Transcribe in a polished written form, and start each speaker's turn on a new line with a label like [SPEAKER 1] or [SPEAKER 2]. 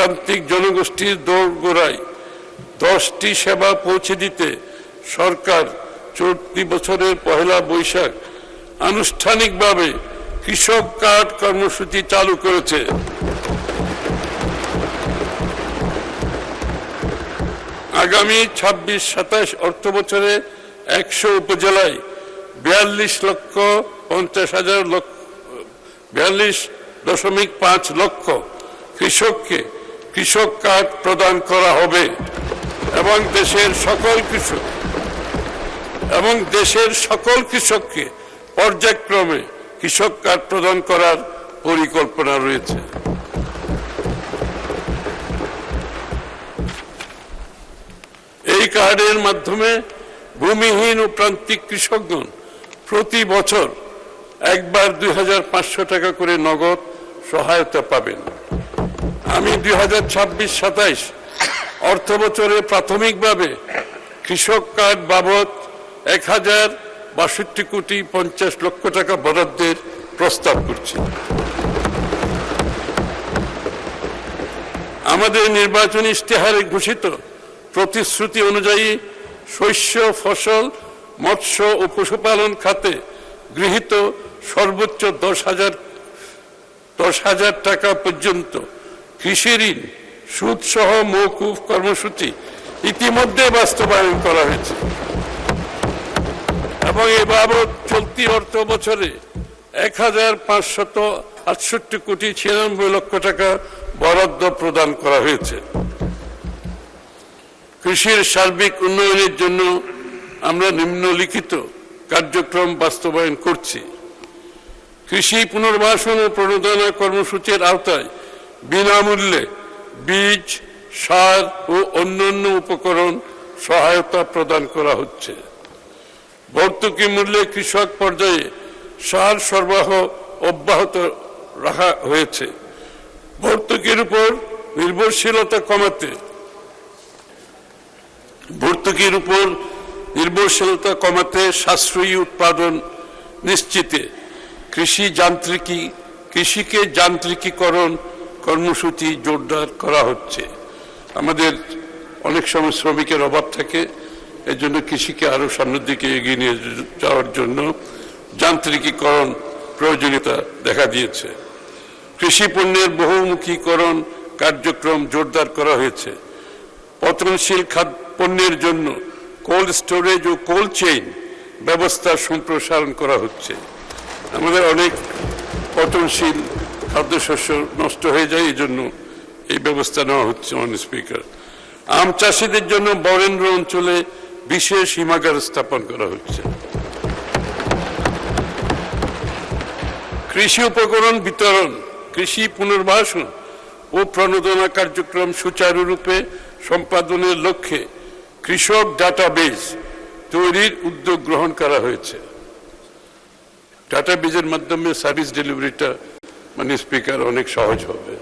[SPEAKER 1] প্রান্তিক জনগোষ্ঠীর দোরগোড়ায় 10টি সেবা পৌঁছে দিতে সরকার চলতি বছরের পহেলা বৈশাখ আনুষ্ঠানিকভাবে কৃষক কার্ড কর্মসূচি চালু করেছে। আগামী 26-27 অর্থ বছরে 100 উপজেলায় 42.5 লক্ষ কৃষককে কৃষক কার্ড প্রদান করা হবে এবং দেশের সকল কৃষককে পর্যায়ক্রমে কৃষক কার্ড প্রদান করার পরিকল্পনা রয়েছে। এই কার্ডের মাধ্যমে ভূমিহীন ও প্রান্তিক কৃষকগণ প্রতি বছর একবার 2500 টাকা করে নগদ সহায়তা পাবেন। আমি 2026-27 অর্থ বছরে প্রাথমিকভাবে কৃষক কার্ড বাবদ 1062.50 লক্ষ টাকা বরাদ্দের প্রস্তাব করছি। আমাদের নির্বাচনী ইশতেহারে ঘোষিত প্রতিশ্রুতি অনুযায়ী শস্য, ফসল, মৎস্য ও পশুপালন খাতে গৃহীত সর্বোচ্চ 10,000 টাকা পর্যন্ত কৃষি ঋণ সুদ সহ মওকুফ কর্মসূচি ইতিমধ্যে বাস্তবায়ন করা হয়েছে এবং এ বাবদ চলতি অর্থ বছরে 1,568.96 লক্ষ টাকা বরাদ্দ প্রদান করা হয়েছে। কৃষির সার্বিক উন্নয়নের জন্য আমরা নিম্নলিখিত কার্যক্রম বাস্তবায়ন করছি। কৃষি পুনর্বাসন ও প্রণোদনা কর্মসূচির আওতায় বিনামূল্যে বীজ, সার ও অন্যান্য উপকরণ সহায়তা প্রদান করা হচ্ছে। ভর্তুকি মূল্যে কৃষক পর্যায়ে সার সরবরাহ অব্যাহত রাখা হয়েছে। ভর্তুকির উপর নির্ভরশীলতা কমাতে সাশ্রয়ী উৎপাদন নিশ্চিতে কৃষিকে যান্ত্রিকীকরণ কর্মসূচি জোরদার করা হচ্ছে। আমাদের অনেক সময় শ্রমিকের অভাব থাকে, এজন্য কৃষিকে আরো সামনের দিকে এগিয়ে নিয়ে যাওয়ার জন্য যান্ত্রিকীকরণ প্রয়োজনীয়তা দেখা দিয়েছে। কৃষি পণ্যের বহুমুখীকরণ কার্যক্রম জোরদার করা হয়েছে। পচনশীল পণ্যের জন্য কোল্ড স্টোরেজ ও কোল্ড চেইন ব্যবস্থা সম্প্রসারণ করা হচ্ছে। আমাদের অনেক পচনশীল খাদ্যশস্য নষ্ট হয়ে যায়, এই জন্য এই ব্যবস্থা নেওয়া হচ্ছে। মাননীয় স্পিকার, আম চাষীদের জন্য বরেন্দ্র অঞ্চলে বিশেষ হিমাগার স্থাপন করা হচ্ছে। কৃষি উপকরণ বিতরণ, কৃষি পুনর্বাসন ও প্রণোদনা কার্যক্রম সুচারুরূপে সম্পাদনের লক্ষ্যে কৃষক ডাটাবেজ তৈরির উদ্যোগ গ্রহণ করা হয়েছে। ডাটাবেজের মাধ্যমে সার্ভিস ডেলিভারিটা মাননীয় স্পিকার অনেক সহজ হবে।